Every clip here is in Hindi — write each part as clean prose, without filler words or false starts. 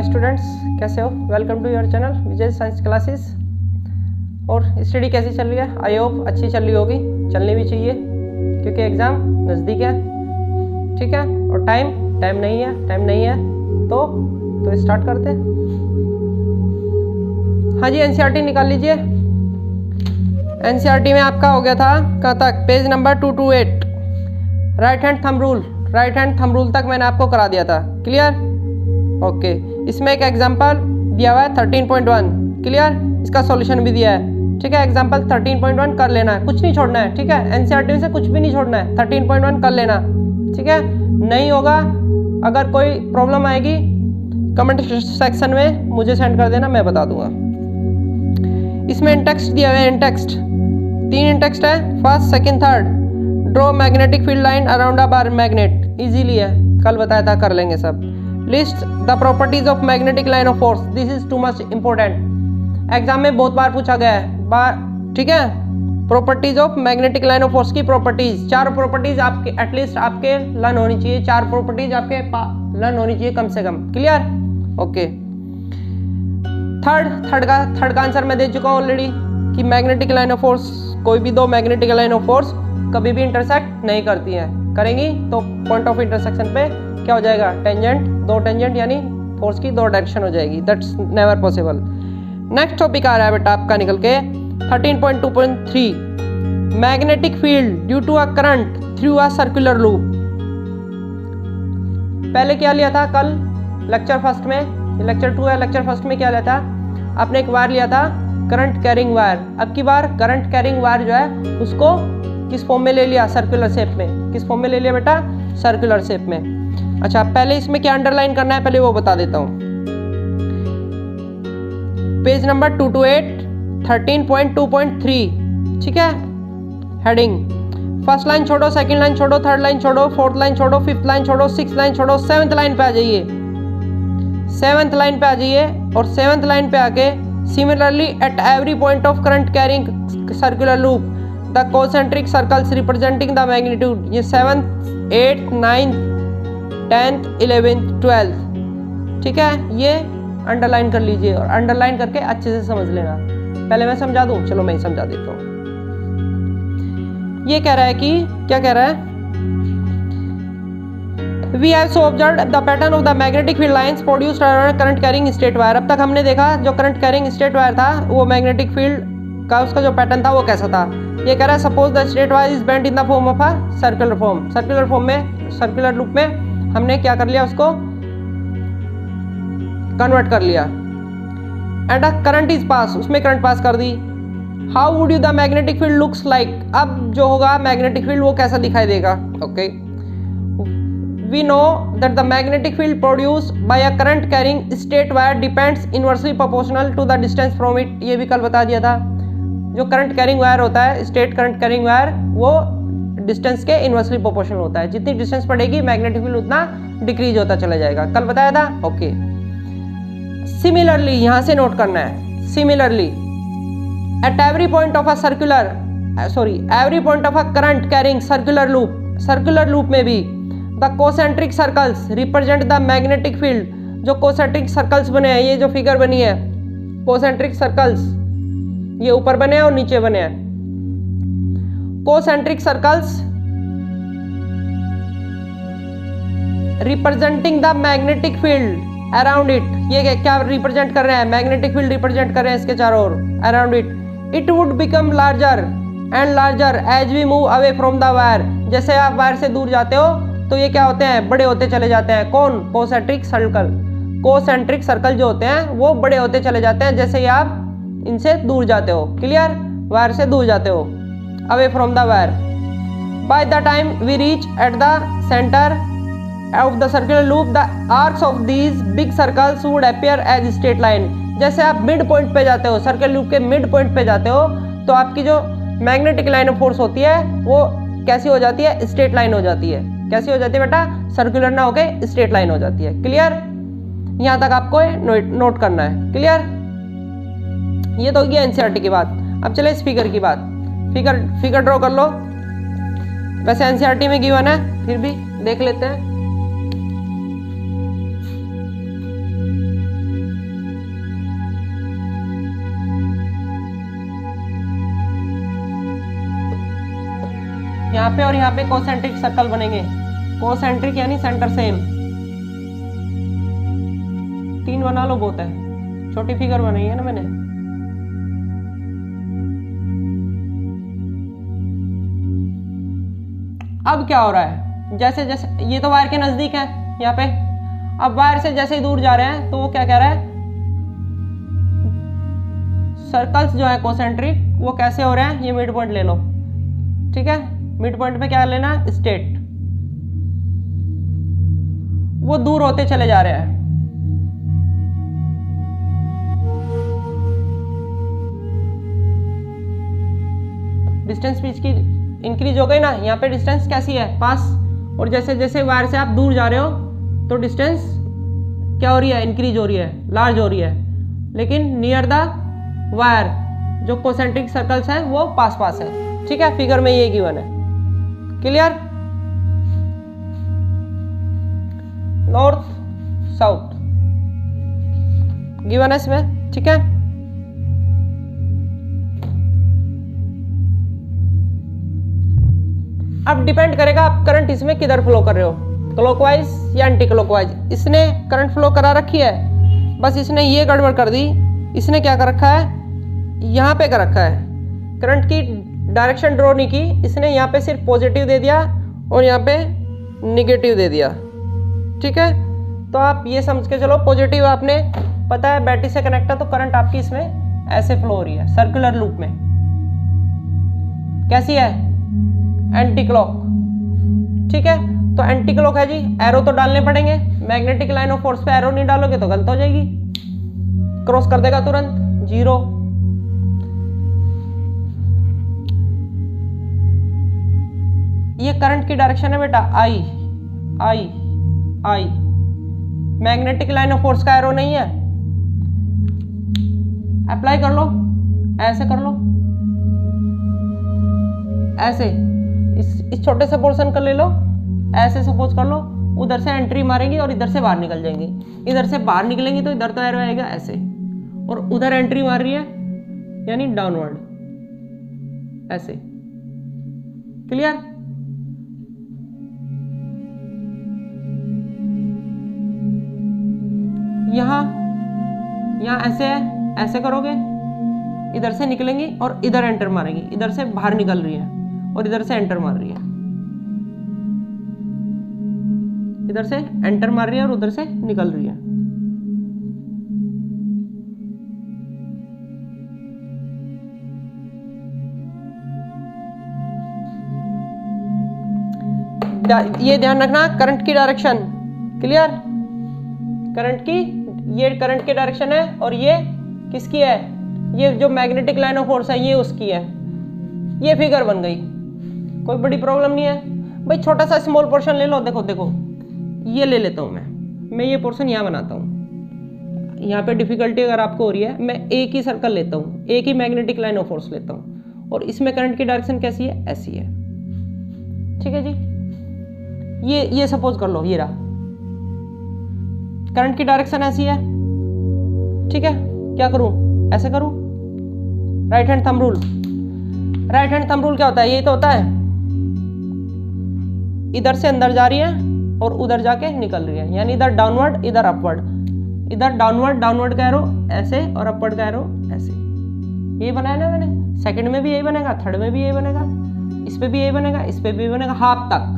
स्टूडेंट्स, कैसे हो? Welcome to your channel Vijay science classes. और स्टडी कैसी चल रही है? आई होप अच्छी चल रही होगी, चलनी भी चाहिए क्योंकि एग्ज़ाम नज़दीक है। ठीक है, और टाइम नहीं है तो स्टार्ट करते हैं। हाँ जी, एनसीईआरटी निकाल लीजिए। एनसीईआरटी में आपका हो गया था कहाँ तक? Page number 228, right hand thumb rule तक मैंने आपको करा दिया था। क्लियर? ओके। इसमें एक एग्जांपल दिया हुआ है 13.1। क्लियर? इसका सॉल्यूशन भी दिया है। ठीक है, एग्जांपल 13.1 कर लेना है, कुछ नहीं छोड़ना है। ठीक है, एनसीईआरटी से कुछ भी नहीं छोड़ना है, 13.1 कर लेना। ठीक है, नहीं होगा अगर कोई प्रॉब्लम आएगी कमेंट सेक्शन में मुझे सेंड कर देना, मैं बता दूंगा। इसमें इंटेक्स्ट दिया हुआ है, इंटेक्स्ट 3 इंटेक्स्ट है, first second third. Draw magnetic field line around a bar magnet, easily है, कल बताया था, कर लेंगे सब। List the properties of magnetic line of force, this is too much important, exam में बहुत बार पूछा गया है। ठीक है, properties of magnetic line of force की प्रॉपर्टीज, 4 प्रॉपर्टीज आपके एटलीस्ट आपके लर्न होनी चाहिए, 4 प्रॉपर्टीज आपके लर्न होनी चाहिए कम से कम। क्लियर? ओके। थर्ड का आंसर मैं दे चुका हूँ ऑलरेडी कि मैग्नेटिक लाइन ऑफ फोर्स, कोई भी 2 मैग्नेटिक लाइन ऑफ फोर्स कभी भी इंटरसेक्ट नहीं करती हैं। करेंगी तो पॉइंट ऑफ इंटरसेक्शन पे क्या हो जाएगा? टेंजेंट, 2 टेंजेंट यानी फोर्स की 2 डायरेक्शन हो जाएगी। That's never possible. Next topic आ रहा है बेटा आपका निकल के 13.2.3, magnetic field due to a current through a circular loop. पहले क्या लिया था कल लेक्चर फर्स्ट में? लेक्चर 2 है, लेक्चर फर्स्ट में क्या लिया था आपने? एक वायर लिया था, करंट कैरिंग वायर। अब की बार करंट कैरिंग वायर जो है उसको किस फॉर्म में ले लिया? सर्कुलर शेप में। किस फॉर्म में ले लिया बेटा? सर्कुलर शेप में। अच्छा, पहले इसमें क्या अंडरलाइन करना है पहले वो बता देता हूँ। Page number 228, 13.2.3। ठीक है, हेडिंग, फर्स्ट लाइन छोड़ो, सेकंड लाइन छोड़ो, थर्ड लाइन छोड़ो, फोर्थ लाइन छोड़ो, फिफ्थ लाइन छोड़ो, सिक्स्थ लाइन छोड़ो, 7th लाइन पे आ जाइए। 7th लाइन पे आ जाइए और 7th लाइन पे आके similarly at every point of current carrying circular loop the concentric circles representing the magnitude. ये 7th, 8th, 9th, 10th, 11th, 12th। ठीक है, ये अंडरलाइन कर लीजिए और अंडरलाइन करके अच्छे से समझ लेना। पहले मैं समझा दूं? चलो मैं ही समझा देता हूँ। ये कह रहा है कि क्या कह रहा है? We have so observed the pattern of the magnetic field lines produced around current carrying straight wire। अब तक हमने देखा जो करंट कैरिंग स्ट्रेट वायर था वो मैग्नेटिक फील्ड का उसका जो पैटर्न था वो कैसा था। ये कह रहा है suppose the straight wire is bent in the form of a circular form. Circular form में, सर्कुलर लूप में हमने क्या कर लिया? उसको कन्वर्ट कर लिया। And a current is pass, उसमें करंट पास कर दी। How would you the magnetic field looks like? अब जो होगा मैग्नेटिक फील्ड वो कैसा दिखाई देगा? Okay, we know that the magnetic field produced by a current carrying straight wire depends inversely proportional to the distance from it। ये भी कल बता दिया था। जो करंट कैरिंग वायर होता है, स्ट्रेट करंट कैरिंग वायर, वो डिस्टेंस के इनवर्सली प्रोपोर्शनल होता है। जितनी डिस्टेंस पड़ेगी मैग्नेटिक फील्ड उतना डिक्रीज होता चला जाएगा, कल बताया था। ओके, सिमिलरली यहाँ से नोट करना है, similarly at every point of a circular every point of a current carrying circular loop में भी the concentric circles represent the magnetic field. जो कोसेंट्रिक सर्कल्स बने हैं, ये जो फिगर बनी है कोसेंट्रिक सर्कल्स, ये ऊपर बने हैं और नीचे बने हैं। Concentric circles representing the magnetic field around it. ये क्या रिप्रेजेंट कर रहे हैं? मैग्नेटिक फील्ड रिप्रेजेंट कर रहे हैं इसके चारों ओर, around it. It would become larger and larger as we move away from the wire. जैसे आप वायर से दूर जाते हो तो ये क्या होते हैं? बड़े होते चले जाते हैं। कौन? Concentric circle. कोसेंट्रिक सर्कल जो होते हैं वो बड़े होते चले जाते हैं जैसे ही आप इनसे दूर जाते हो। क्लियर? वायर से दूर जाते हो, away from the wire. By the time we reach at the centre of the circular loop the arcs of these big circles would appear as straight line. जैसे आप मिड पॉइंट पे जाते हो, सर्कुलर लूप के मिड पॉइंट पे जाते हो तो आपकी जो मैग्नेटिक लाइन ऑफ फोर्स होती है वो कैसी हो जाती है? स्ट्रेट लाइन हो जाती है। कैसी हो जाती है बेटा? सर्कुलर ना होके स्ट्रेट लाइन हो जाती है। क्लियर? यहाँ तक आपको नोट करना है। क्लियर? ये तो होगी एनसीईआरटी की बात। अब चले इस फिगर की बात। फिगर ड्रॉ कर लो। वैसे एनसीईआरटी में गिवन है, फिर भी देख लेते हैं। यहाँ पे और यहाँ पे कोसेंट्रिक सर्कल बनेंगे। कोसेंट्रिक यानी सेंटर सेम। 3 बना लो, बहुत है, छोटी फिगर बनाई है ना मैंने। अब क्या हो रहा है, जैसे जैसे ये तो वायर के नजदीक है यहाँ पे, अब वायर से जैसे ही दूर जा रहे हैं तो वो क्या कह रहा है, सर्कल्स जो है कोसेंट्रिक वो कैसे हो रहे हैं, ये मिड पॉइंट ले लो, ठीक है। मिड पॉइंट पे क्या लेना, स्टेट, वो दूर होते चले जा रहे हैं। डिस्टेंस बीच की इंक्रीज हो गई ना, यहाँ पे डिस्टेंस कैसी है, पास, और जैसे जैसे वायर से आप दूर जा रहे हो तो डिस्टेंस क्या हो रही है, इंक्रीज हो रही है, लार्ज हो रही है। लेकिन नियर द वायर जो कोसेंट्रिक सर्कल्स हैं वो पास पास है, ठीक है। फिगर में ये गिवन है, क्लियर। नॉर्थ साउथ गिवन है इसमें, ठीक है। अब डिपेंड करेगा आप करंट इसमें किधर फ्लो कर रहे हो, क्लॉकवाइज या एंटी क्लॉकवाइज। इसने करंट फ्लो करा रखी है, बस इसने ये गड़बड़ कर दी, इसने क्या कर रखा है, यहाँ पे कर रखा है, करंट की डायरेक्शन ड्रॉ नहीं की इसने, यहाँ पे सिर्फ पॉजिटिव दे दिया और यहाँ पे निगेटिव दे दिया, ठीक है। तो आप ये समझ के चलो, पॉजिटिव आपने पता है बैटरी से कनेक्ट है तो करंट आपकी इसमें ऐसे फ्लो हो रही है सर्कुलर लूप में, कैसी है, एंटी क्लॉक, ठीक है। तो एंटी क्लॉक है जी, एरो तो डालने पड़ेंगे, मैग्नेटिक लाइन ऑफ फोर्स पे एरो नहीं डालोगे तो गलत हो जाएगी, क्रॉस कर देगा तुरंत 0। ये करंट की डायरेक्शन है बेटा, आई आई आई, मैग्नेटिक लाइन ऑफ फोर्स का एरो नहीं है। अप्लाई कर लो, ऐसे कर लो, ऐसे इस छोटे से पोर्शन कर ले लो, ऐसे सपोज कर लो, उधर से एंट्री मारेंगी और इधर से बाहर निकल जाएंगी, इधर से बाहर निकलेंगी तो इधर तो एरो आएगा ऐसे, और उधर एंट्री मार रही है यानी डाउनवर्ड ऐसे, क्लियर। यहाँ ऐसे है, ऐसे करोगे, इधर से निकलेंगी और इधर एंटर मारेंगी, इधर से बाहर निकल रही है और इधर से एंटर मार रही है, इधर से एंटर मार रही है और उधर से निकल रही है। ये ध्यान रखना, करंट की डायरेक्शन, क्लियर। करंट की, ये करंट की डायरेक्शन है और ये किसकी है, ये जो मैग्नेटिक लाइन ऑफ फोर्स है ये उसकी है। ये फिगर बन गई, कोई बड़ी प्रॉब्लम नहीं है भाई। छोटा सा स्मॉल पोर्शन ले लो, देखो देखो ये ले लेता हूँ मैं ये पोर्शन यहाँ बनाता हूँ। यहाँ पे डिफिकल्टी अगर आपको हो रही है, मैं एक ही सर्कल लेता हूँ, एक ही मैग्नेटिक लाइन ऑफ फोर्स लेता हूँ और इसमें करंट की डायरेक्शन कैसी है, ऐसी है, ठीक है जी। ये सपोज कर लो, ये रहा करंट की डायरेक्शन ऐसी है, ठीक है। क्या करूं, ऐसे करूं, right hand thumb rule. Right hand thumb rule क्या होता है, यही तो होता है, इधर से अंदर जा रही है और उधर जाके निकल रही है, यानी इधर डाउनवर्ड इधर अपवर्ड, इधर डाउनवर्ड का एरो ऐसे और अपवर्ड का एरो ऐसे। ये बनाया ना मैंने, सेकंड में भी यही बनेगा, थर्ड में भी यही बनेगा, इस पे भी यही बनेगा, इस पे भी बनेगा, हाफ तक,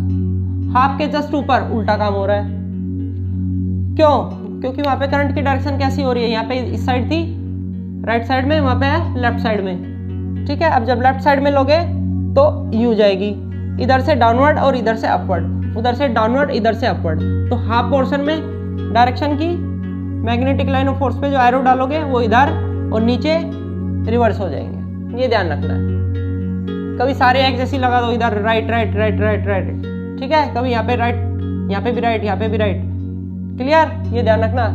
हाफ के जस्ट ऊपर उल्टा काम हो रहा है। क्यों, क्योंकि वहां पे करंट की डायरेक्शन कैसी हो रही है, यहाँ पे इस साइड थी राइट साइड में, वहां पे है लेफ्ट साइड में, ठीक है। अब जब लेफ्ट साइड में लोगे तो यूं जाएगी, इधर से डाउनवर्ड और इधर से अपवर्ड, उधर से डाउनवर्ड इधर से अपवर्ड। तो हाफ पोर्शन में डायरेक्शन की मैग्नेटिक लाइन ऑफ फोर्स पे जो एरो डालोगे वो इधर और नीचे रिवर्स हो जाएंगे, ये ध्यान रखना है। कभी सारे एक जैसी लगा दो, इधर right right right right right, ठीक है। कभी यहाँ पे राइट, यहाँ पे भी राइट, यहाँ पे भी राइट, क्लियर, ये ध्यान रखना।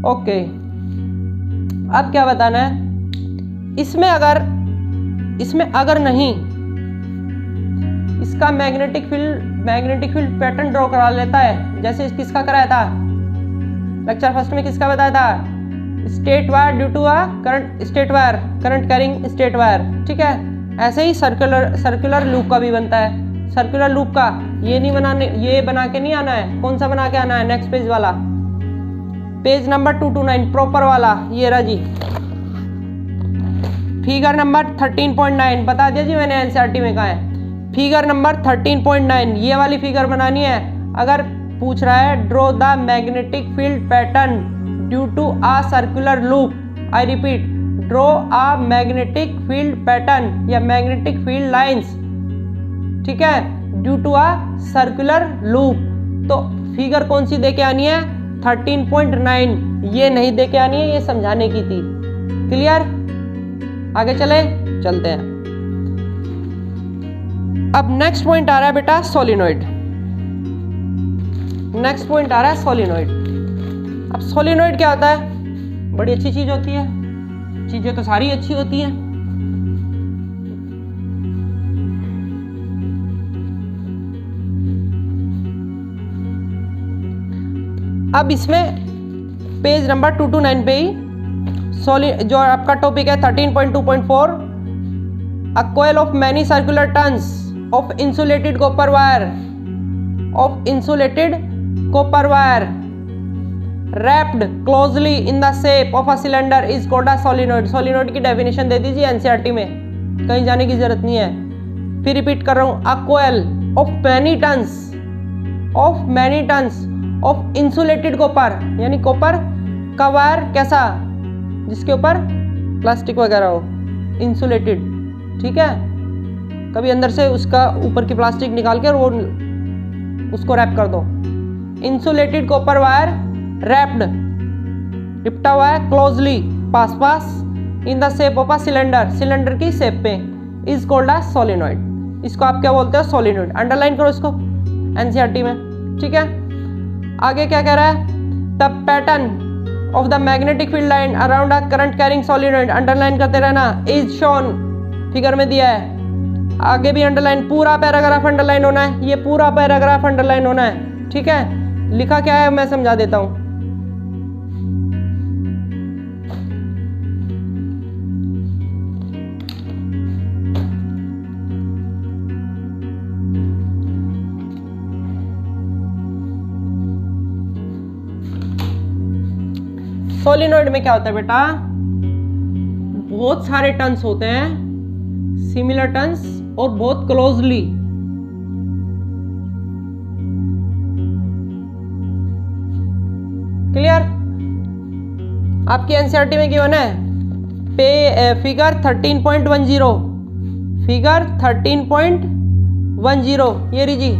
ओके, अब क्या बताना है, इसमें अगर नहीं, इसका मैग्नेटिक फील्ड पैटर्न ड्रॉ करा लेता है, जैसे किसका कराया था लेक्चर फर्स्ट में, किसका बताया था, straight wire due to a current, straight wire current carrying straight wire, ठीक है। ऐसे ही सर्कुलर लूप का भी बनता है। सर्कुलर लूप का ये नहीं बनाने, ये बना के नहीं आना है। कौन सा बना के आना है? नेक्स्ट पेज वाला, पेज नंबर 229 प्रॉपर वाला, ये रहा जी फिगर नंबर 13.9। बता दिया जी मैंने, एनसीईआरटी में कहा है फिगर नंबर 13.9, ये वाली फिगर बनानी है। अगर पूछ रहा है draw the magnetic field pattern due to a circular loop, I repeat, draw a magnetic field pattern या मैग्नेटिक फील्ड लाइंस, ठीक है, due to a circular loop. तो फिगर कौन सी देके आनी है? 13.9, ये नहीं देके आनी है, ये समझाने की थी। क्लियर? आगे चलते हैं। अब नेक्स्ट पॉइंट आ रहा है बेटा सोलिनॉइड। नेक्स्ट पॉइंट आ रहा है सोलिनॉइड। अब सोलिनॉइड क्या होता है? बड़ी अच्छी चीज होती है, चीजें तो सारी अच्छी होती हैं। अब इसमें पेज नंबर 229 पे ही जो आपका टॉपिक है 13.2.4, अ coil of many circular tons of insulated copper wire wrapped closely in the shape of a cylinder is called a solenoid। solenoid की डेफिनेशन दे दीजिए एनसीईआरटी में, कहीं जाने की जरूरत नहीं है। फिर रिपीट कर रहा हूं, a coil of many tons of insulated copper, यानी कॉपर का वायर कैसा, जिसके ऊपर प्लास्टिक वगैरह हो, इंसुलेटेड, ठीक है। कभी अंदर से उसका ऊपर की प्लास्टिक निकाल के वो उसको रैप कर दो। इंसुलेटेड कॉपर वायर रैप्ड, लिपटा हुआ है, closely, pass in the shape of a cylinder, cylinder की शेप पे, इज कॉल्ड अ सोलिनॉइड। इसको आप क्या बोलते हो? सोलिनॉइड। अंडरलाइन करो इसको एनसीईआरटी में, ठीक है। आगे क्या कह रहा है? The pattern of the magnetic field line around a current carrying solenoid, underline करते रहना, इज शोन, फिगर में दिया है। आगे भी अंडरलाइन, पूरा पैराग्राफ अंडरलाइन होना है, ये पूरा पैराग्राफ अंडरलाइन होना है, ठीक है। लिखा क्या है मैं समझा देता हूं। सोलिनॉइड में क्या होता है बेटा? बहुत सारे टर्न्स होते हैं, सिमिलर टर्न्स, और बहुत क्लोजली। क्लियर? आपकी एनसीईआरटी में गिवन है फिगर 13.10, फिगर 13.10, ये रीजी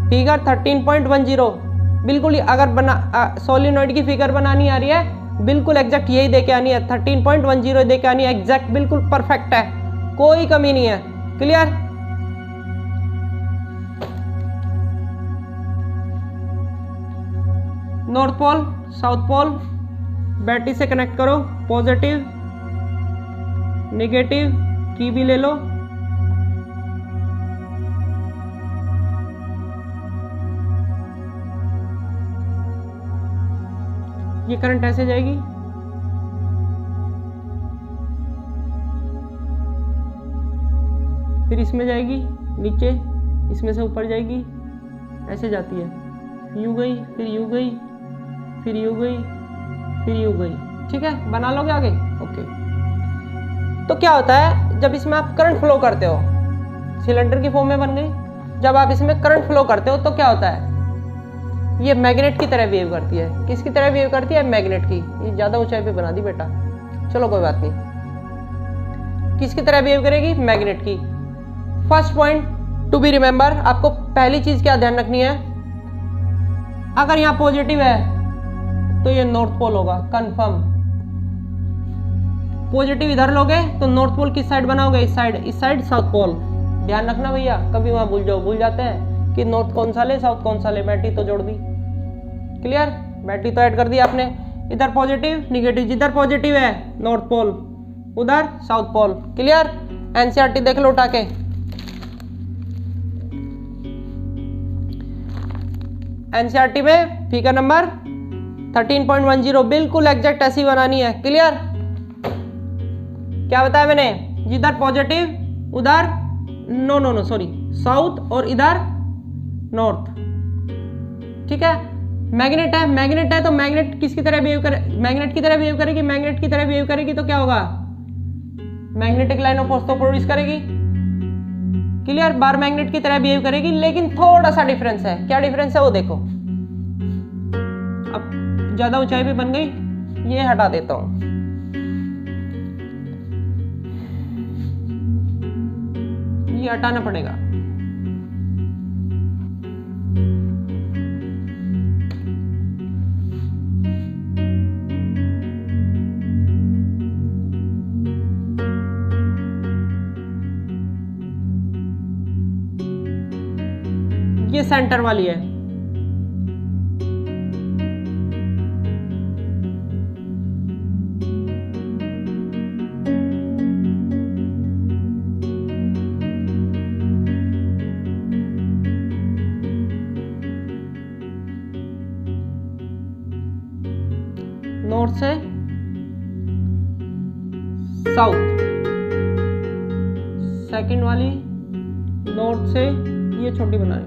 फिगर 13.10, बिल्कुल ही अगर सोलिनॉइड की फिगर बनानी आ रही है, बिल्कुल एग्जैक्ट यही देके आनी है, 13.10 देके आनी है, एग्जैक्ट बिल्कुल परफेक्ट है, कोई कमी नहीं है। Clear? North pole, south pole, battery से कनेक्ट करो, पॉजिटिव नेगेटिव की भी ले लो। ये करंट ऐसे जाएगी, फिर इसमें जाएगी नीचे, इसमें से ऊपर जाएगी, ऐसे जाती है, यूं गई, फिर यूं गई, फिर यूं गई, फिर यूं गई, ठीक है। बना लोगे आगे? ओके। तो क्या होता है जब इसमें आप करंट फ्लो करते हो, सिलेंडर की फॉर्म में बन गई, जब आप इसमें करंट फ्लो करते हो तो क्या होता है? ये मैग्नेट की तरह बिहेव करती है। किसकी तरह बिहेव करती है? मैग्नेट की। ये ज़्यादा ऊंचाई पे बना दी बेटा, चलो कोई बात नहीं। किसकी तरह बिहेव करेगी? मैग्नेट की। First point to be remember, आपको पहली चीज़ क्या ध्यान रखनी है, अगर यहाँ पॉजिटिव है तो ये नॉर्थ पोल होगा, कंफर्म। पॉजिटिव इधर लोगे तो नॉर्थ पोल किस साइड बनाओगे? इस साइड साउथ पोल। ध्यान रखना भैया, कभी वहाँ भूल जाते हैं कि नॉर्थ कौन सा ले, साउथ कौन सा ले। बैटरी तो जोड़ दी, क्लियर? बैटरी तो ऐड कर दी आपने। इधर पॉजिटिव निगेटिव, जिधर पॉजिटिव है नॉर्थ पोल, उधर साउथ पोल। क्लियर? एनसीईआरटी देख लो उठा के। एनसीईआरटी में फिगर नंबर 13.10 बिल्कुल एग्जैक्ट ऐसी बनानी है। क्लियर? क्या बताया मैंने? जिधर पॉजिटिव उधर नो सॉरी साउथ और इधर नॉर्थ। ठीक है, मैग्नेट है तो मैग्नेट किसकी तरह बिहेव करे? मैग्नेट की तरह बिहेव करेगी। मैग्नेट की तरह बिहेव करेगी तो क्या होगा? मैग्नेटिक लाइन ऑफ फोर्स तो प्रोड्यूस करेगी। क्लियर? बार मैग्नेट की तरह बिहेव करेगी, लेकिन थोड़ा सा डिफरेंस है। क्या डिफरेंस है वो देखो। अब ज्यादा ऊंचाई भी बन गई, ये हटा देता हूं। ये हटाना पड़ेगा। ये सेंटर वाली है। नॉर्थ से साउथ। सेकंड वाली नॉर्थ से, ये छोटी बनाओ।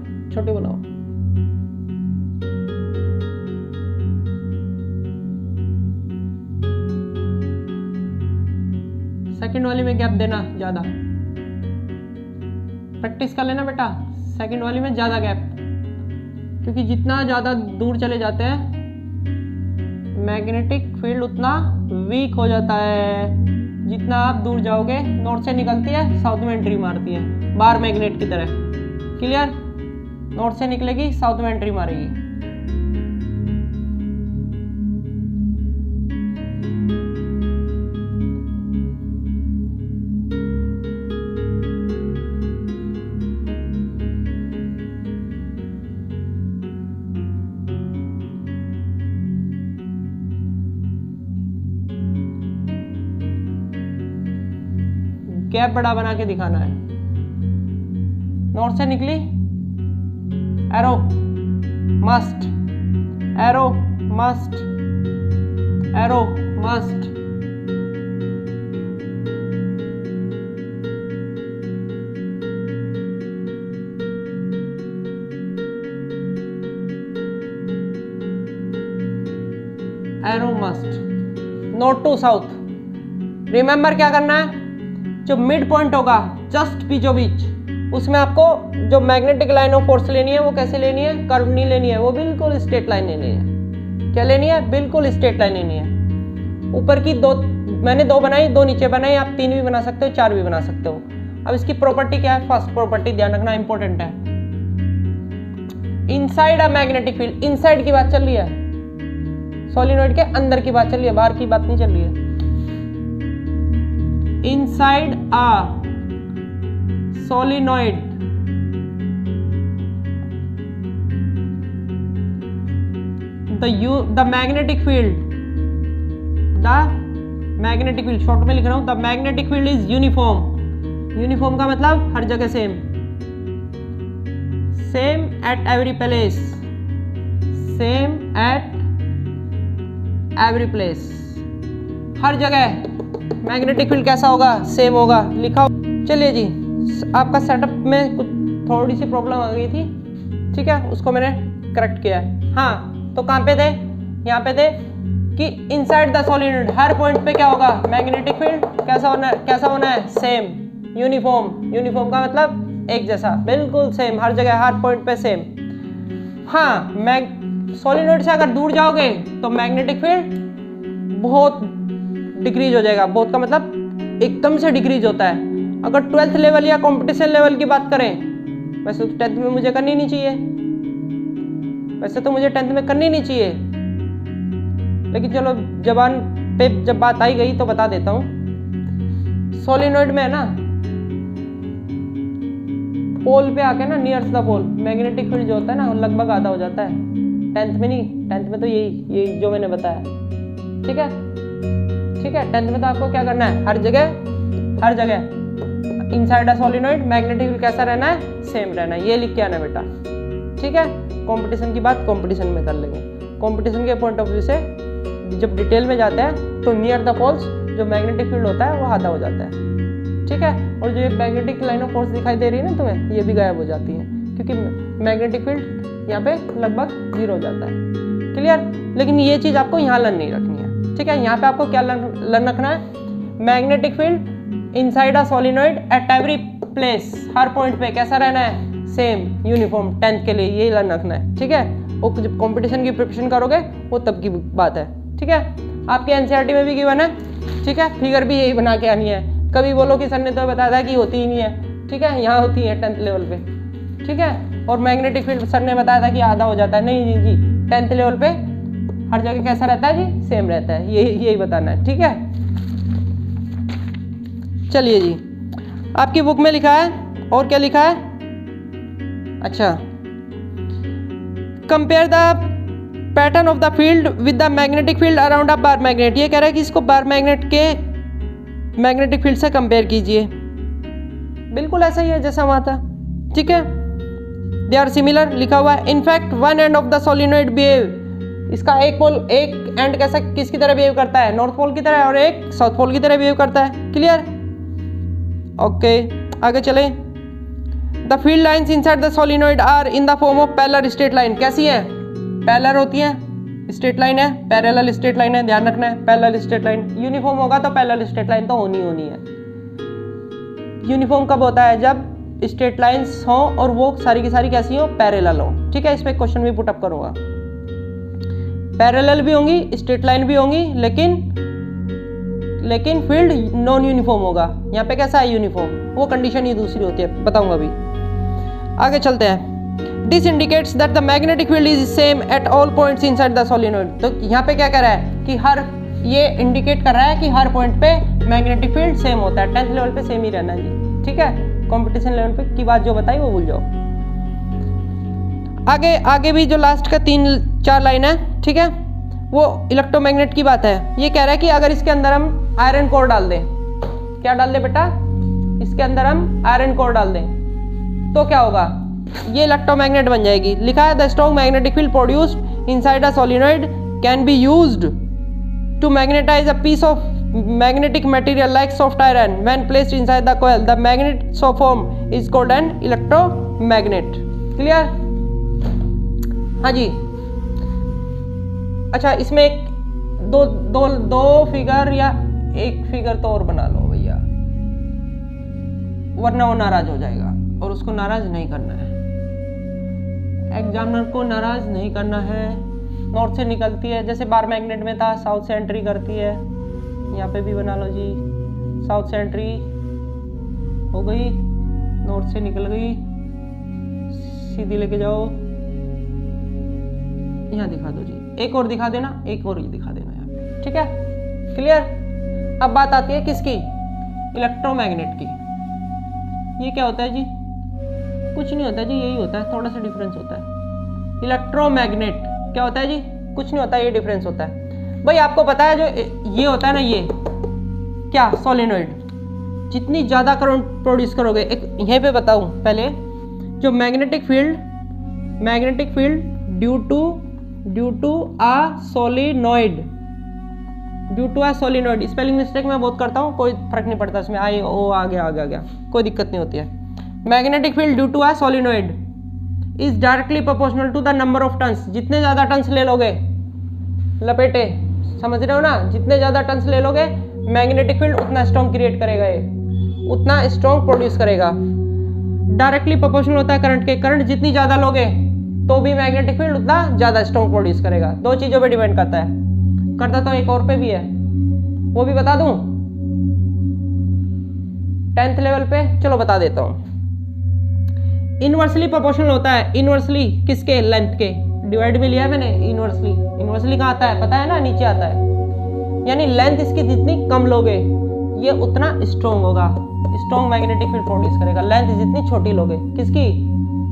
सेकंड वाली में गैप देना ज्यादा। प्रैक्टिस कर लेना बेटा। सेकंड वाली में ज्यादा गैप, क्योंकि जितना ज्यादा दूर चले जाते हैं मैग्नेटिक फील्ड उतना वीक हो जाता है। जितना आप दूर जाओगे, नॉर्थ से निकलती है साउथ में एंट्री मारती है, बार मैग्नेट की तरह। क्लियर? नॉर्थ से निकलेगी साउथ में एंट्री मारेगी। गैप बड़ा बना के दिखाना है। नॉर्थ से निकली, arrow must, arrow must, arrow must. Arrow must, north to south. Remember क्या करना है? जो मिड पॉइंट होगा जस्ट बीचों बीच, उसमें आपको जो मैग्नेटिक लाइन ऑफ फोर्स लेनी है वो कैसे लेनी है? कर्व नहीं लेनी है, वो बिल्कुल स्ट्रेट लाइन लेनी है। क्या लेनी है? बिल्कुल स्ट्रेट लाइन लेनी है। ऊपर की दो मैंने दो बनाई, दो नीचे बनाई, आप 3 भी बना सकते हो, 4 भी बना सकते हो। अब इसकी प्रॉपर्टी क्या है? फर्स्ट प्रॉपर्टी ध्यान रखना, इंपॉर्टेंट है। Inside a magnetic field, inside की बात चल रही है, सोलिनॉइड के अंदर की बात चल रही है, बाहर की बात नहीं चल रही है। Inside a solenoid the magnetic field short में लिख रहा हूं। the magnetic field is uniform का मतलब हर जगह same at every place हर जगह मैग्नेटिक फील्ड कैसा होगा? सेम होगा। लिखा। चलिए जी, आपका सेटअप में कुछ थोड़ी सी प्रॉब्लम आ गई थी, ठीक है, उसको मैंने करेक्ट किया है। हाँ, तो कहाँ पे थे? यहाँ पे थे कि inside the solenoid her point पे क्या होगा? मैग्नेटिक फील्ड कैसा होना है? सेम, यूनिफॉर्म का मतलब एक जैसा, बिल्कुल सेम, हर जगह हर पॉइंट पे सेम। हाँ, सॉलिनॉइड से अगर दूर जाओगे तो मैग्नेटिक फील्ड बहुत डिक्रीज हो जाएगा। बहुत का मतलब एकदम से डिक्रीज होता है। अगर 12th लेवल या कंपटीशन लेवल की बात करें, वैसे तो 10th में मुझे करनी नहीं चाहिए, वैसे तो मुझे 10th में करनी नहीं चाहिए, लेकिन चलो जबान पे जब बात आई गई तो बता देता हूँ। सोलिनॉइड में है ना, पोल पे आके ना, near the pole magnetic field जो होता है ना, वो लगभग आधा हो जाता है। 10th में नहीं, 10th में तो यही जो मैंने बताया। ठीक है, 10th में तो आपको क्या करना है? हर जगह inside a solenoid magnetic field कैसा रहना है? सेम रहना है। ये लिख के आना बेटा, ठीक है। कंपटीशन की बात कंपटीशन में कर लेंगे। कंपटीशन के पॉइंट ऑफ व्यू से जब डिटेल में जाते हैं तो नियर द पोल्स जो मैग्नेटिक फील्ड होता है वो आधा हो जाता है, ठीक है। और जो ये मैग्नेटिक लाइन ऑफ फोर्स दिखाई दे रही है ना तुम्हें, ये भी गायब हो जाती है क्योंकि मैग्नेटिक फील्ड यहाँ पे लगभग 0 हो जाता है। क्लियर? लेकिन ये चीज़ आपको यहाँ लर्न नहीं रखनी है, ठीक है। यहाँ पे आपको क्या लर्न रखना है? Magnetic field inside a solenoid at every place, her point पे कैसा रहना है? सेम, यूनिफॉर्म, 10th के लिए यही लर्न रखना है, ठीक है। वो जब कंपटीशन की प्रिपरेशन करोगे वो तब की बात है, ठीक है। आपके एनसीईआरटी में भी गिवन है, ठीक है। फिगर भी यही बना के आनी है। कभी बोलो कि सर ने तो बताया था कि होती ही नहीं है, ठीक है। यहाँ होती है 10th लेवल पे, ठीक है। और मैग्नेटिक फील्ड सर ने बताया था कि आधा हो जाता है, नहीं जी 10th लेवल पे हर जगह कैसा रहता है जी? सेम रहता है। यही बताना है, ठीक है। चलिए जी, आपकी बुक में लिखा है, और क्या लिखा है? अच्छा, compare the pattern of the field with the magnetic field around a bar magnet. ये कह रहा है कि इसको बार मैग्नेट के मैग्नेटिक फील्ड से कंपेयर कीजिए। बिल्कुल ऐसा ही है जैसा वहां था, ठीक है। दे आर सिमिलर लिखा हुआ है। In fact one end of the solenoid behave, इसका एक एंड कैसा किसकी तरह बिहेव करता है? नॉर्थ पोल की तरह, और एक साउथ पोल की तरह बिहेव करता है। क्लियर? ओके, आगे चले। The field lines inside the solenoid are in the form of parallel straight line. कैसी है? पैरेलल होती है, स्ट्रेट लाइन है, पैरेलल स्ट्रेट लाइन है, ध्यान रखना है। पैरेलल स्ट्रेट लाइन यूनिफॉर्म होगा तो पैरेलल स्ट्रेट लाइन तो होनी है। यूनिफॉर्म कब होता है? जब स्ट्रेट लाइंस हो और वो सारी की सारी कैसी हो? पैरेलल हो, ठीक है। इस पे क्वेश्चन भी पुटअप करूंगा। पैरेलल भी होंगी, स्ट्रेट लाइन भी होंगी, लेकिन फील्ड नॉन यूनिफॉर्म होगा। यहाँ पे कैसा है? यूनिफॉर्म। वो कंडीशन ही दूसरी होती है, बताऊंगा अभी। आगे चलते हैं। This indicates that the magnetic field is same at all points inside the solenoid। तो यहाँ पे क्या कह रहा है कि ये इंडिकेट कर रहा है कि हर पॉइंट पे मैग्नेटिक फील्ड सेम होता है। 10th लेवल पे सेम ही रहना जी, ठीक है। कंपटीशन लेवल पे की बात जो बताई वो भूल जाओ। आगे भी जो लास्ट का 3-4 लाइन है, ठीक है, वो इलेक्ट्रोमैग्नेट की बात है। ये कह रहा है कि अगर इसके अंदर हम आयरन कोर डाल दें, क्या डाल दें बेटा? इसके अंदर हम आयरन कोर डाल दें तो क्या होगा? ये इलेक्ट्रोमैग्नेट बन जाएगी। लिखा है the strong magnetic field produced inside a solenoid can be used to magnetise a piece of magnetic material like soft iron when placed inside the coil. The magnet so formed is called an electromagnet. Clear? हाँ जी। अच्छा, इसमें एक दो फिगर या एक फिगर तो और बना लो भैया, वरना वो नाराज हो जाएगा और उसको नाराज नहीं करना है। एग्जामिनर को नाराज नहीं करना है। नॉर्थ से निकलती है, जैसे बार मैग्नेट में था, साउथ से एंट्री करती है। यहाँ पे भी बना लो जी, साउथ से एंट्री हो गई, नॉर्थ से निकल गई, सीधी लेके जाओ, यहाँ दिखा दो जी। एक और दिखा देना, एक और ये दिखा देना यहाँ पे, ठीक है। क्लियर? अब बात आती है किसकी? इलेक्ट्रोमैग्नेट की। ये क्या होता है जी? कुछ नहीं होता जी, यही होता है, थोड़ा सा डिफरेंस होता है। इलेक्ट्रोमैग्नेट क्या होता है जी? कुछ नहीं होता, ये डिफरेंस होता है भाई। आपको पता है जो ये होता है ना, ये क्या? सोलिनॉइड। जितनी ज़्यादा करंट प्रोड्यूस करोगे, एक यहीं पे बताऊं पहले, जो magnetic field due to a solenoid, spelling mistake मैं बहुत करता हूँ, कोई फर्क नहीं पड़ता इसमें, आई ओ आ गया, कोई दिक्कत नहीं होती है। Magnetic field due to a solenoid is directly proportional to the number of turns. जितने ज़्यादा टर्न्स ले लोगे, लपेटे, समझ रहे हो ना? जितने ज़्यादा टर्न्स ले लोगे, मैग्नेटिक फील्ड उतना स्ट्रॉन्ग क्रिएट करेगा, ये उतना स्ट्रॉन्ग प्रोड्यूस करेगा। डायरेक्टली प्रोपोर्शनल होता है करंट के। करंट जितनी ज़्यादा लोगे तो भी मैग्नेटिक फील्ड उतना ज़्यादा स्ट्रॉन्ग प्रोड्यूस करेगा। दो चीज़ों पे डिपेंड करता है। करता तो एक और पे भी है, वो भी बता दूं 10th लेवल पे, चलो बता देता हूँ। इनवर्सली प्रोपोर्शनल होता है। इनवर्सली किसके? लेंथ के। डिवाइड में लिया है मैंने इनवर्सली कहाँ आता है? पता है ना, नीचे आता है। यानी लेंथ इसकी जितनी कम लोगे, ये उतना स्ट्रॉन्ग होगा, स्ट्रॉन्ग मैग्नेटिक फील्ड प्रोड्यूस करेगा। लेंथ जितनी छोटी लोगे, किसकी?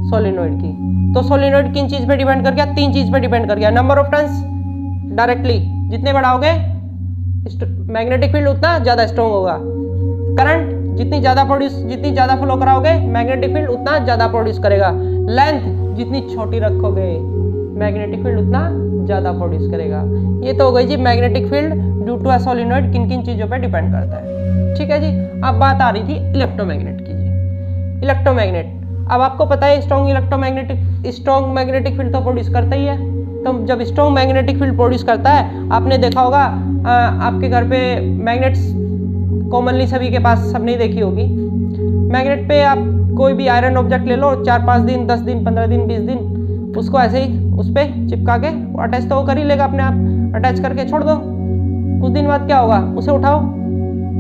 सोलिनॉइड की। तो सोलिनॉइड किन चीज पे डिपेंड कर गया? 3 चीज पे डिपेंड कर गया। नंबर ऑफ टर्न्स डायरेक्टली, जितने बढ़ाओगे मैग्नेटिक फील्ड उतना ज्यादा स्ट्रॉन्ग होगा। करंट जितनी ज्यादा फ्लो कराओगे, मैग्नेटिक फील्ड उतना ज्यादा प्रोड्यूस करेगा। लेंथ जितनी छोटी रखोगे, मैग्नेटिक फील्ड उतना ज़्यादा प्रोड्यूस करेगा। ये तो हो गई जी magnetic field due to a solenoid किन किन चीज़ों पे डिपेंड करता है। ठीक है जी। अब बात आ रही थी इलेक्ट्रोमैग्नेट की जी। इलेक्ट्रोमैग्नेट, अब आपको पता है स्ट्रॉन्ग मैग्नेटिक फील्ड तो प्रोड्यूस करता ही है। तो जब स्ट्रॉन्ग मैग्नेटिक फील्ड प्रोड्यूस करता है, आपने देखा होगा आपके घर पे मैग्नेट्स कॉमनली सभी के पास, सबने देखी होगी। मैग्नेट पे आप कोई भी आयरन ऑब्जेक्ट ले लो, 4-5 दिन 10 दिन 15 दिन 20 दिन उसको ऐसे ही उस पर चिपका के अटैच तो वो कर ही लेगा अपने आप। अटैच करके छोड़ दो, कुछ दिन बाद क्या होगा, उसे उठाओ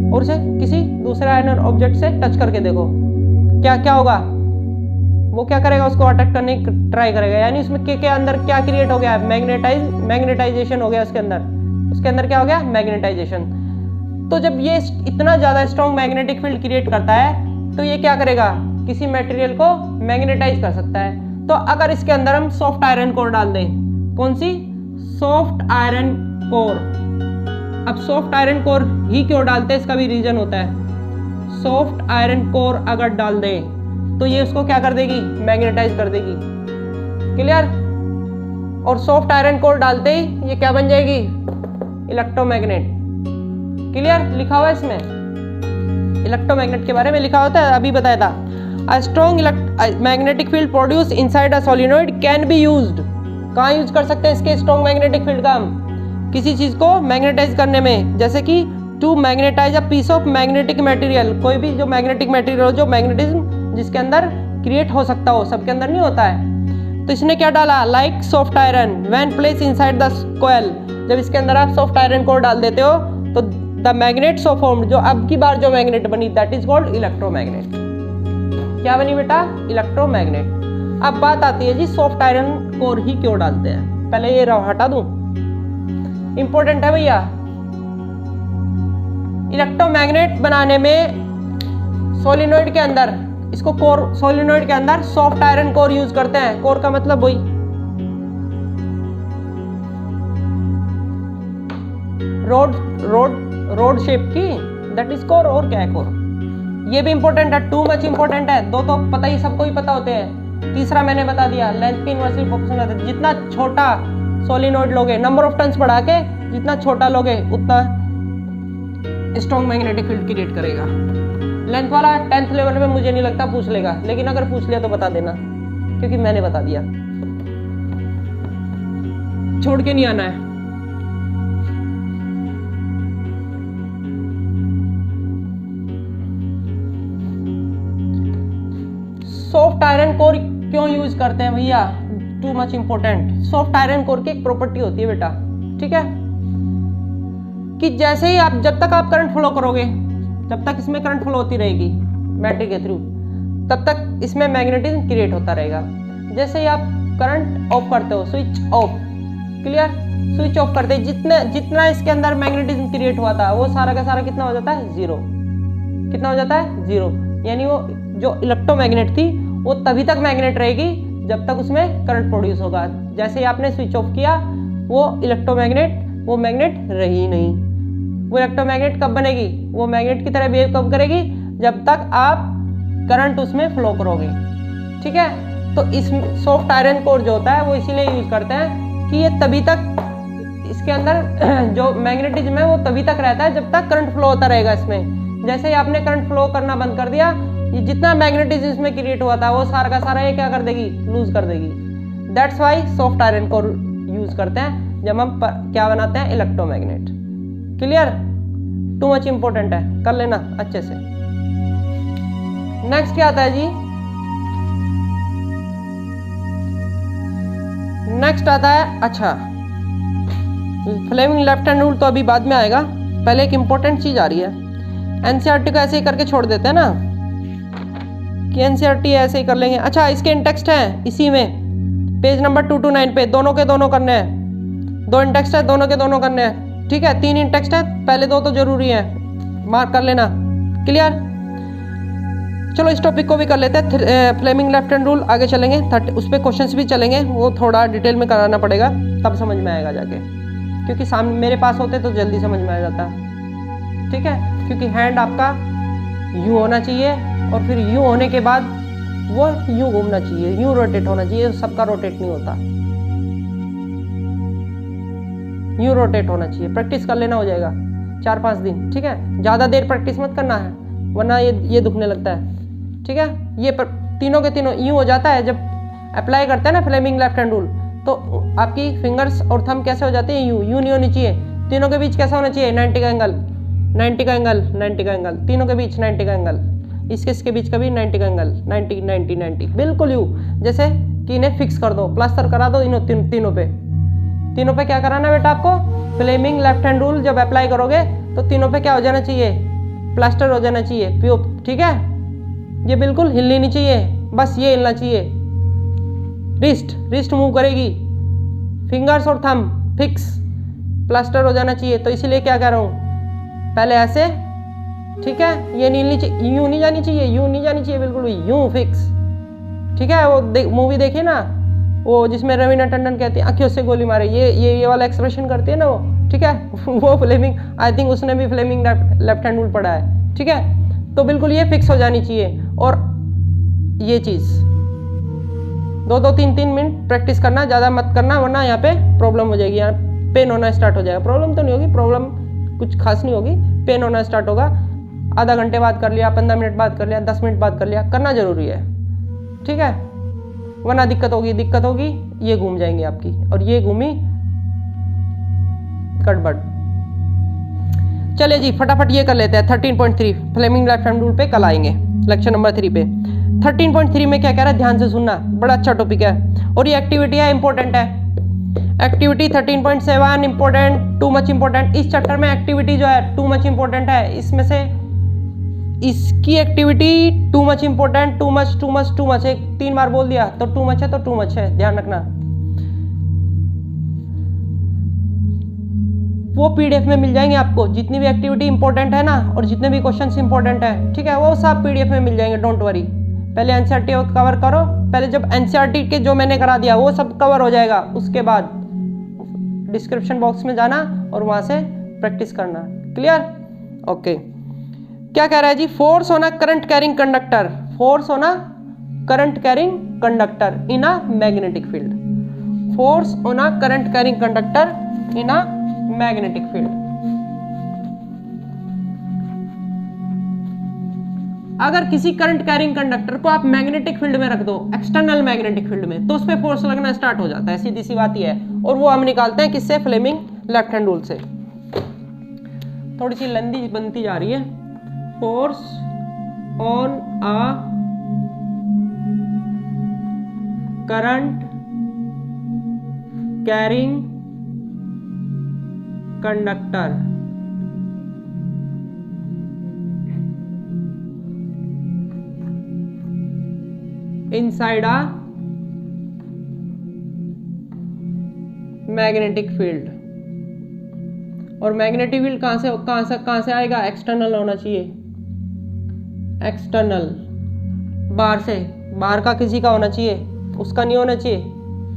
और उसे किसी दूसरे आयरन ऑब्जेक्ट से टच करके देखो, क्या होगा, वो क्या करेगा, उसको अटैक करने की ट्राई करेगा। यानी उसमें के अंदर क्या क्रिएट हो गया, मैग्नेटाइजेशन हो गया उसके अंदर क्या हो गया, मैग्नेटाइजेशन। तो जब ये इतना ज़्यादा स्ट्रॉन्ग मैग्नेटिक फील्ड क्रिएट करता है तो ये क्या करेगा, किसी मटेरियल को मैग्नेटाइज कर सकता है। तो अगर इसके अंदर हम सॉफ्ट आयरन कोर डाल दें, कौन सी, सॉफ्ट आयरन कोर। अब सॉफ्ट आयरन कोर ही क्यों डालते हैं, इसका भी रीजन होता है। सॉफ्ट आयरन कोर अगर डाल दें तो ये उसको क्या कर देगी, मैग्नेटाइज कर देगी। क्लियर। और सॉफ्ट आयरन कोर डालते ही ये क्या बन जाएगी, इलेक्ट्रोमैग्नेट। क्लियर, लिखा हुआ है इसमें इलेक्ट्रोमैग्नेट के बारे में लिखा होता है, अभी बताया था। A strong magnetic field produce inside a solenoid can be used. कहाँ यूज कर सकते हैं इसके स्ट्रॉन्ग मैग्नेटिक फील्ड का हम, किसी चीज को मैग्नेटाइज करने में, जैसे कि to magnetise a piece of magnetic material. कोई भी जो मैग्नेटिक मटेरियल हो, जो मैग्नेटिज्म जिसके अंदर क्रिएट हो सकता हो, सबके अंदर नहीं होता है। तो इसने क्या डाला, like soft iron when place inside the coil. जब इसके अंदर आप सॉफ्ट आयरन कोर डाल देते हो तो द मैग्नेट सो फॉर्म्ड, जो अब की बार जो मैग्नेट बनी, दैट इज कॉल्ड इलेक्ट्रोमैग्नेट। क्या बनी बेटा, इलेक्ट्रोमैग्नेट। अब बात आती है जी सॉफ्ट आयरन कोर ही क्यों डालते हैं। पहले ये हटा दूं, इंपॉर्टेंट है भैया। इलेक्ट्रोमैग्नेट बनाने में सोलिनॉइड के अंदर, इसको कोर, सोलिनॉइड के अंदर सॉफ्ट आयरन कोर यूज करते हैं। कोर का मतलब वही रोड शेप की, दैट इज कोर। और क्या है कोर, ये भी इंपॉर्टेंट है, टू मच इंपॉर्टेंट है। दो तो पता ही, सबको ही पता होते हैं। तीसरा मैंने बता दिया, लेंथ की इनवर्सली प्रोपोर्शनल है। जितना छोटा सोलिनॉइड लोगे, नंबर ऑफ टर्न्स बढ़ा के जितना छोटा लोगे उतना स्ट्रॉन्ग मैग्नेटिक फील्ड क्रिएट करेगा। लेंथ वाला 10th लेवल में मुझे नहीं लगता पूछ लेगा, लेकिन अगर पूछ लिया तो बता देना, क्योंकि मैंने बता दिया, छोड़ के नहीं आना है। सॉफ्ट आयरन कोर क्यों यूज करते हैं भैया, to much important. Soft iron core की एक प्रॉपर्टी होती है बेटा, ठीक है, कि जैसे ही आप, जब तक आप करंट फ्लो करोगे, जब तक इसमें करंट फ्लो होती रहेगी बैटरी के थ्रू, तब तक इसमें मैग्नेटिज्म क्रिएट होता रहेगा। जैसे ही आप करंट ऑफ करते हो, switch off, clear, switch off करते ही जितना इसके अंदर मैग्नेटिज्म क्रिएट हुआ था वो सारा का सारा कितना हो जाता है, जीरो। कितना हो जाता है, जीरो। यानी वो जो इलेक्ट्रोमैग्नेट थी वो तभी तक मैग्नेट रहेगी जब तक उसमें करंट प्रोड्यूस होगा। जैसे ही आपने स्विच ऑफ किया, वो इलेक्ट्रोमैग्नेट, वो मैग्नेट रही नहीं। वो इलेक्ट्रोमैग्नेट कब बनेगी, वो मैग्नेट की तरह बिहेव कब करेगी, जब तक आप करंट उसमें फ्लो करोगे। ठीक है, तो इस सॉफ्ट आयरन कोर जो होता है वो इसीलिए यूज करते हैं कि ये तभी तक, इसके अंदर जो मैग्नेटिज्म है वो तभी तक रहता है जब तक करंट फ्लो होता रहेगा इसमें। जैसे ही आपने करंट फ्लो करना बंद कर दिया, ये जितना मैग्नेटिज्म इसमें क्रिएट हुआ था वो सारा का सारा ये क्या कर देगी, लूज कर देगी। That's why soft iron core use करते हैं जब हम क्या बनाते हैं, electromagnet. Clear, to much important है, कर लेना अच्छे से। नेक्स्ट क्या आता है जी, नेक्स्ट आता है, अच्छा फ्लेमिंग लेफ्ट हैंड रूल तो अभी बाद में आएगा, पहले एक इंपॉर्टेंट चीज आ रही है। एनसीईआरटी को ऐसे ही करके छोड़ देते हैं ना, कि एनसीईआरटी ऐसे ही कर लेंगे। अच्छा, इसके इंटेक्स्ट हैं इसी में, पेज नंबर 229 पे, दोनों के दोनों करने हैं। दो इंटेक्स्ट है, दोनों के दोनों करने हैं। ठीक है, 3 इंटेक्स्ट है, पहले 2 तो जरूरी है, मार्क कर लेना। क्लियर, चलो इस टॉपिक को भी कर लेते हैं। फ्लेमिंग लेफ्ट हैंड रूल आगे चलेंगे, उस पर क्वेश्चंस भी चलेंगे, वो थोड़ा डिटेल में कराना पड़ेगा, तब समझ में आएगा जाके, क्योंकि सामने मेरे पास होते तो जल्दी समझ में आ जाता। ठीक है, क्योंकि हैंड आपका यूँ होना चाहिए और फिर यूँ होने के बाद वो यूँ घूमना चाहिए, यूँ रोटेट होना चाहिए, सबका रोटेट नहीं होता। यूँ रोटेट होना चाहिए। प्रैक्टिस कर लेना, हो जाएगा 4-5 दिन, ठीक है। ज़्यादा देर प्रैक्टिस मत करना है वरना ये दुखने लगता है, ठीक है। ये तीनों के तीनों यूँ हो जाता है। जब अप्लाई करते हैं ना फ्लेमिंग लेफ्ट हैंड रूल, तो आपकी फिंगर्स और थंब कैसे हो जाते हैं, यूँ नहीं होनी चाहिए। तीनों के बीच कैसा होना चाहिए, 90 का एंगल, 90 का एंगल, 90 का एंगल, तीनों के बीच 90 का एंगल, इसके बीच का भी 90 का एंगल, 90 90 90, बिल्कुल यूँ। जैसे कि इन्हें फिक्स कर दो, प्लास्टर करा दो इन तीनों पे क्या कराना है बेटा आपको, फ्लेमिंग लेफ्ट हैंड रूल जब अप्लाई करोगे तो तीनों पे क्या हो जाना चाहिए, प्लास्टर हो जाना चाहिए, ठीक है। ये बिल्कुल हिलनी नहीं चाहिए, बस ये हिलना चाहिए। रिस्ट मूव करेगी, फिंगर्स और थंब फिक्स, प्लास्टर हो जाना चाहिए। तो इसीलिए क्या कह रहा हूँ, पहले ऐसे, ठीक है। ये नीली यूँ नहीं जानी चाहिए, यूँ नहीं जानी चाहिए, बिल्कुल यूँ फिक्स, ठीक है। वो मूवी देखिए ना, वो जिसमें रवीना टंडन कहती है आंखों से गोली मारे, ये वाला एक्सप्रेशन करती है ना वो, ठीक है। वो फ्लेमिंग, आई थिंक उसने भी फ्लेमिंग लेफ्ट हैंड रूल पढ़ा है, ठीक है। तो बिल्कुल ये फिक्स हो जानी चाहिए। और ये चीज़ 2-2 3-3 मिनट प्रैक्टिस करना, ज़्यादा मत करना वरना यहाँ पे प्रॉब्लम हो जाएगी, यहाँ पेन होना स्टार्ट हो जाएगा। प्रॉब्लम तो नहीं होगी, प्रॉब्लम कुछ खास नहीं होगी, पेन होना स्टार्ट होगा। आधा घंटे बाद कर लिया, 15 मिनट बाद कर लिया, 10 मिनट बाद कर लिया, करना जरूरी है, ठीक है। वरना दिक्कत होगी, ये घूम जाएंगी आपकी, और ये घूमी गड़बड़। चलिए जी फटाफट ये कर लेते हैं 13.3 फ्लेमिंग लेफ्ट हैंड रूल पे कल आएंगे, लेक्चर नंबर 3 पे। 13.3 में क्या कह रहा है, ध्यान से सुनना, बड़ा अच्छा टॉपिक है और ये एक्टिविटी है, इंपॉर्टेंट है। Activity 13.7 important, to much important. इस चैप्टर में एक्टिविटी जो है टू मच इंपॉर्टेंट है। इसमें से इसकी activity to much important, too much, एक 3 बार बोल दिया तो टू मच है, तो टू मच है, ध्यान रखना। वो पीडीएफ में मिल जाएंगे आपको, जितनी भी एक्टिविटी इंपॉर्टेंट है ना और जितने भी क्वेश्चंस इंपॉर्टेंट है, ठीक है, वो सब पीडीएफ में मिल जाएंगे, डोंट वरी। पहले एनसीईआरटी कवर करो, पहले जब एनसीईआरटी के जो मैंने करा दिया वो सब कवर हो जाएगा, उसके बाद डिस्क्रिप्शन बॉक्स में जाना और वहां से प्रैक्टिस करना। क्लियर? ओके। क्या कह रहा है जी, force on a current carrying conductor, force on a current carrying conductor in a magnetic field, force on a current carrying conductor in a magnetic field. अगर किसी करंट कैरिंग कंडक्टर को आप मैग्नेटिक फील्ड में रख दो, एक्सटर्नल मैग्नेटिक फील्ड में, तो उस पर फोर्स लगना स्टार्ट हो जाता है, सीधी सी बात ही है। और वो हम निकालते हैं किससे, फ्लेमिंग लेफ्ट हैंड रूल से। थोड़ी सी लंबी बनती जा रही है। Force on a current carrying conductor inside a magnetic field. और मैग्नेटिक फील्ड कहां से आएगा, एक्सटर्नल होना चाहिए, एक्सटर्नल, बाहर से, बाहर का किसी का होना चाहिए, उसका नहीं होना चाहिए,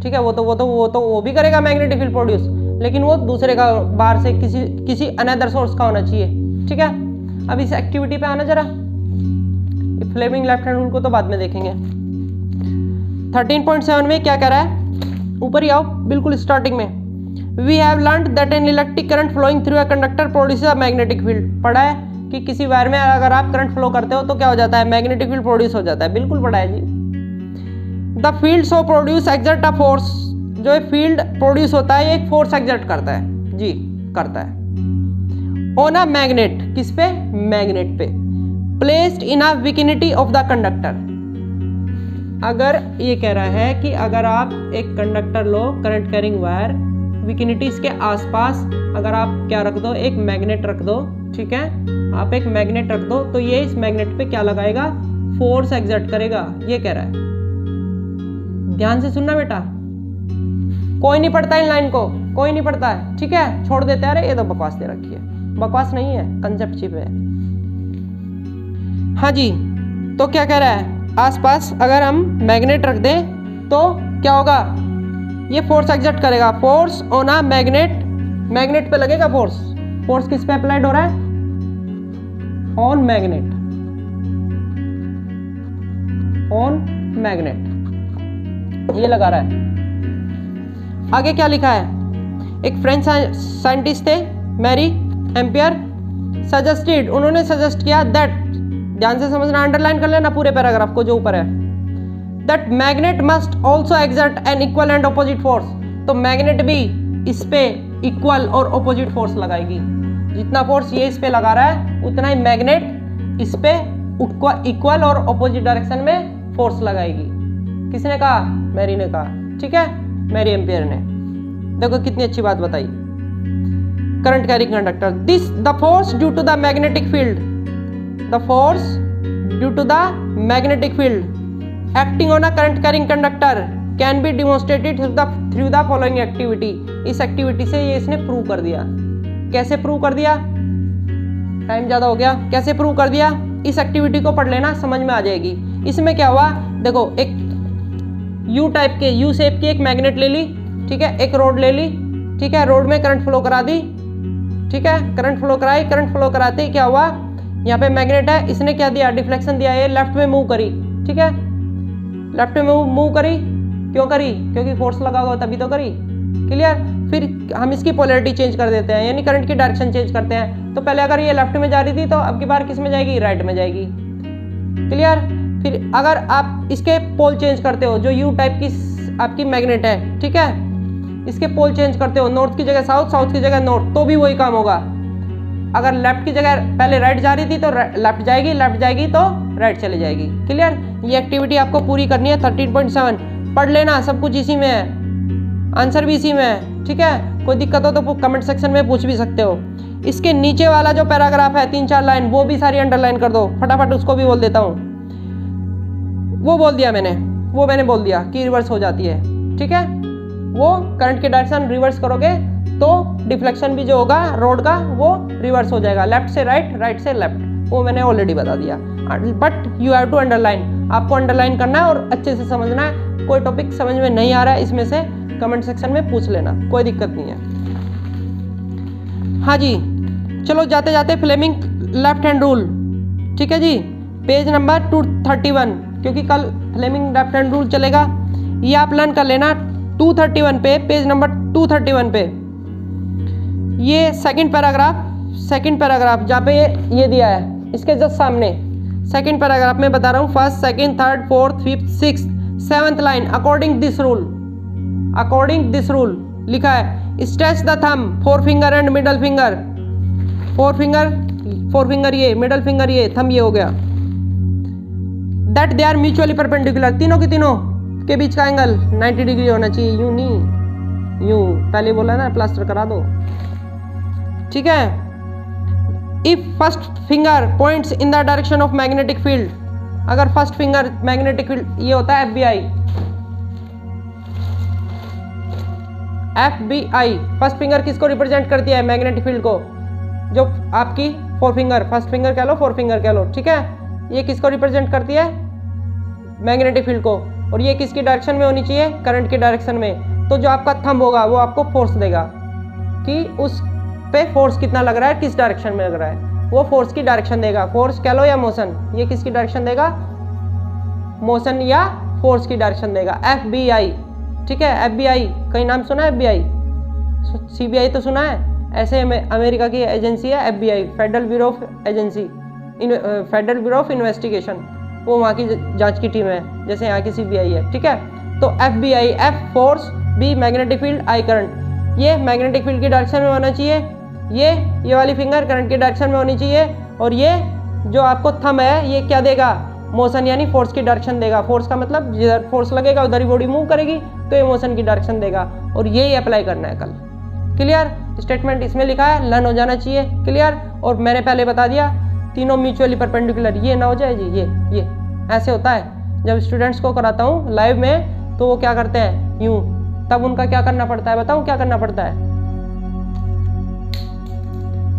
ठीक है। वो भी करेगा मैग्नेटिक फील्ड प्रोड्यूस, लेकिन वो दूसरे का, बाहर से किसी अनदर सोर्स का होना चाहिए, ठीक है। अब इस एक्टिविटी पे आना जरा, फ्लेमिंग लेफ्ट हैंड रूल को तो बाद में देखेंगे। 13.7 में क्या कह रहा है, ऊपर ही आओ, बिल्कुल स्टार्टिंग में। We have learned that an electric current flowing through a conductor produces a magnetic field. पढ़ा है कि किसी वायर में अगर आप करंट फ्लो करते हो तो क्या हो जाता है, मैग्नेटिक फील्ड प्रोड्यूस हो जाता है, बिल्कुल पढ़ा है जी। The field so produce exert a force, जो फील्ड प्रोड्यूस होता है ये एक फोर्स एक्सर्ट करता है जी, करता है ऑन अ मैग्नेट, किस पे, मैग्नेट पे, placed in a vicinity of the conductor. अगर ये कह रहा है कि अगर आप एक कंडक्टर लो, करंट कैरिंग वायर, विकिनिटीज के आसपास अगर आप क्या रख दो, एक मैग्नेट रख दो, ठीक है, आप एक मैग्नेट रख दो, तो ये इस मैग्नेट पे क्या लगाएगा, फोर्स एक्सर्ट करेगा, ये कह रहा है। ध्यान से सुनना बेटा, कोई नहीं पढ़ता इन लाइन को, कोई नहीं पढ़ता है, ठीक है, छोड़ देते हैं, अरे ये तो बकवास दे रखी है, बकवास नहीं है, कंसेप्ट चिप है। हाँ जी, तो क्या कह रहा है, आसपास अगर हम मैग्नेट रख दें तो क्या होगा, ये फोर्स एक्सर्ट करेगा, force on a magnet, magnet पे लगेगा फोर्स, फोर्स किस पे अप्लाइड हो रहा है, ऑन मैग्नेट, ऑन मैग्नेट, ये लगा रहा है। आगे क्या लिखा है, एक फ्रेंच साइंटिस्ट थे मैरी एम्पियर, सजेस्टेड, उन्होंने सजेस्ट किया दैट, ध्यान से समझना, अंडरलाइन कर लेना पूरे पैराग्राफ को जो ऊपर है, that magnet must also exert an equal and opposite force. तो मैग्नेट भी इस पे इक्वल और ऑपोजिट फोर्स लगाएगी, जितना फोर्स ये इस पे लगा रहा है उतना ही मैग्नेट इस पे इक्वल और ऑपोजिट डायरेक्शन में फोर्स लगाएगी। किसने कहा? मैरी ने कहा, ठीक है, मैरी एम्पियर ने। देखो कितनी अच्छी बात बताई। Current carrying conductor, this the force due to the magnetic field, the force due to the magnetic field acting on a current carrying conductor can be demonstrated through the following activity. इस एक्टिविटी से ये इसने प्रूव कर दिया। कैसे प्रूव कर दिया? टाइम ज्यादा हो गया। कैसे प्रूव कर दिया? इस एक्टिविटी को पढ़ लेना, समझ में आ जाएगी। इसमें क्या हुआ, देखो एक यू टाइप के, यू शेप की एक मैग्नेट ले ली, ठीक है, एक रोड ले ली, ठीक है, रोड में करंट फ्लो करा दी, ठीक है, करंट फ्लो कराई, करंट फ्लो कराते ही क्या हुआ, यहाँ पे मैग्नेट है, इसने क्या दिया, डिफ्लेक्शन दिया, ये लेफ्ट में मूव करी, ठीक है, लेफ्ट में मूव करी, क्यों करी? क्योंकि फोर्स लगा हुआ तभी तो करी। क्लियर? फिर हम इसकी पोलैरिटी चेंज कर देते हैं, यानी करंट की डायरेक्शन चेंज करते हैं। तो पहले अगर ये लेफ्ट में जा रही थी तो अब की बार किस में जाएगी? राइट में जाएगी। क्लियर? फिर अगर आप इसके पोल चेंज करते हो, जो यू टाइप की आपकी मैग्नेट है, ठीक है, इसके पोल चेंज करते हो, नॉर्थ की जगह साउथ, साउथ की जगह नॉर्थ, तो भी वही काम होगा। अगर लेफ्ट की जगह पहले राइट जा रही थी तो लेफ्ट जाएगी, लेफ्ट जाएगी तो राइट चली जाएगी। क्लियर? ये एक्टिविटी आपको पूरी करनी है। 13.7 पढ़ लेना, सब कुछ इसी में है, आंसर भी इसी में है, ठीक है। कोई दिक्कत हो तो कमेंट सेक्शन में पूछ भी सकते हो। इसके नीचे वाला जो पैराग्राफ है 3-4 लाइन, वो भी सारी अंडरलाइन कर दो फटाफट, उसको भी बोल देता हूँ। वो बोल दिया मैंने बोल दिया कि रिवर्स हो जाती है, ठीक है। वो करंट की डायरेक्शन रिवर्स करोगे तो डिफ्लेक्शन भी जो होगा रोड का वो रिवर्स हो जाएगा, लेफ्ट से राइट, राइट से लेफ्ट, वो मैंने ऑलरेडी बता दिया। But you have to underline, आपको अंडरलाइन करना है और अच्छे से समझना है। कोई टॉपिक समझ में नहीं आ रहा है इसमें से कमेंट सेक्शन में पूछ लेना, कोई दिक्कत नहीं है। हाँ जी, चलो जाते जाते फ्लेमिंग लेफ्ट हैंड रूल, ठीक है जी, पेज नंबर 231, क्योंकि कल फ्लेमिंग लेफ्ट हैंड रूल चलेगा, ये आप लर्न कर लेना 231 पे, पेज नंबर 231 पे। ये सेकंड पैराग्राफ जहाँ पे ये दिया है, इसके जस्ट सामने सेकंड पैराग्राफ में बता रहा हूँ, first, second, third, fourth, fifth, sixth, seventh line, according this rule लिखा है, stretch the thumb, forefinger and middle finger, forefinger ये, मिडल फिंगर ये, थंब ये हो गया, that they are mutually perpendicular, तीनों के तीनों के बीच का एंगल 90 डिग्री होना चाहिए, यूं नहीं, यूं, पहले बोला ना प्लास्टर करा दो, ठीक है। If first finger points in the direction of magnetic field, अगर फर्स्ट फिंगर मैग्नेटिक फील्ड, ये होता है FBI, फर्स्ट फिंगर किसको रिप्रेजेंट करती है? मैग्नेटिक फील्ड को, जो आपकी फोर फिंगर, फर्स्ट फिंगर कह लो, फोर फिंगर कह लो, ठीक है, ये किसको रिप्रेजेंट करती है? मैग्नेटिक फील्ड को। और ये किसकी डायरेक्शन में होनी चाहिए? करंट की डायरेक्शन में। तो जो आपका थंब होगा वो आपको फोर्स देगा कि उस पे फोर्स कितना लग रहा है, किस डायरेक्शन में लग रहा है, वो फोर्स की डायरेक्शन देगा, फोर्स कह लो या मोशन, ये किसकी डायरेक्शन देगा? मोशन या फोर्स की डायरेक्शन देगा। FBI, ठीक है, FBI कहीं नाम सुना है? FBI, CBI तो सुना है, ऐसे अमेरिका की एजेंसी है FBI, federal bureau of investigation, वो वहाँ की जांच की टीम है, जैसे यहाँ की CBI है, ठीक है। तो FBI, F force, B magnetic field, I current, ये मैग्नेटिक फील्ड की डायरेक्शन में होना चाहिए, ये वाली फिंगर करंट की डायरेक्शन में होनी चाहिए, और ये जो आपको थंब है ये क्या देगा? मोशन यानी फोर्स की डायरेक्शन देगा। फोर्स का मतलब जिधर फोर्स लगेगा उधर ही बॉडी मूव करेगी, तो ये मोशन की डायरेक्शन देगा, और यही अप्लाई करना है कल। क्लियर? स्टेटमेंट इसमें लिखा है, लर्न हो जाना चाहिए। क्लियर? और मैंने पहले बता दिया तीनों म्यूचुअली परपेंडिकुलर, ये ना हो जाए जी, ये ऐसे होता है। जब स्टूडेंट्स को कराता हूँ लाइव में तो वो क्या करते हैं, यूं, तब उनका क्या करना पड़ता है, बताऊँ क्या करना पड़ता है?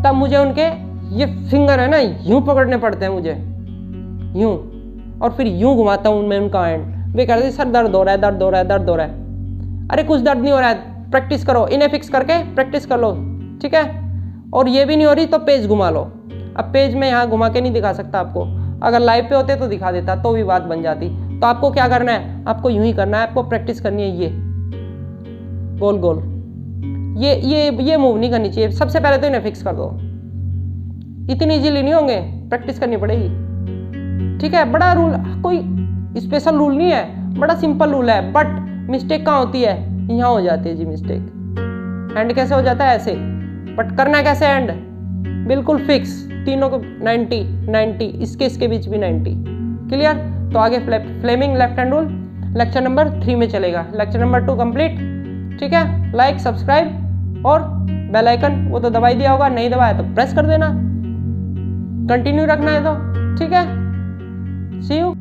तब मुझे उनके ये फिंगर है ना यूं पकड़ने पड़ते हैं मुझे, यूं, और फिर यूं घुमाता हूं मैं उनका हैंड। वे कहते हैं सर दर्द हो रहा है, दर्द हो रहा है, दर्द हो रहा है। अरे कुछ दर्द नहीं हो रहा है, प्रैक्टिस करो, इन्हें फिक्स करके प्रैक्टिस कर लो, ठीक है। और ये भी नहीं हो रही तो पेज घुमा लो। अब पेज में यहाँ घुमा के नहीं दिखा सकता आपको, अगर लाइव पे होते तो दिखा देता, तो भी बात बन जाती। तो आपको क्या करना है, आपको यूं ही करना है, आपको प्रैक्टिस करनी है, ये गोल गोल, ये मूव नहीं करनी चाहिए। सबसे पहले तो इन्हें फिक्स कर दो। इतनी इजीली नहीं होंगे, प्रैक्टिस करनी पड़ेगी। ठीक है, बड़ा रूल, कोई स्पेशल रूल नहीं है, बड़ा सिंपल रूल है। बट मिस्टेक कहाँ होती है? यहाँ हो जाती है जी मिस्टेक। एंड कैसे हो जाता है? ऐसे। बट करना कैसे एंड? बिल्कुल फिक्स, तीनों को 90 90, इसके बीच भी 90। क्लियर? तो आगे Fleming left hand rule lecture number 3 में चलेगा। Lecture number 2 complete. ठीक है, लाइक सब्सक्राइब और बेल आइकन वो तो दबाई दिया होगा, नहीं दबाया तो प्रेस कर देना। कंटिन्यू रखना है तो ठीक है। सी यू।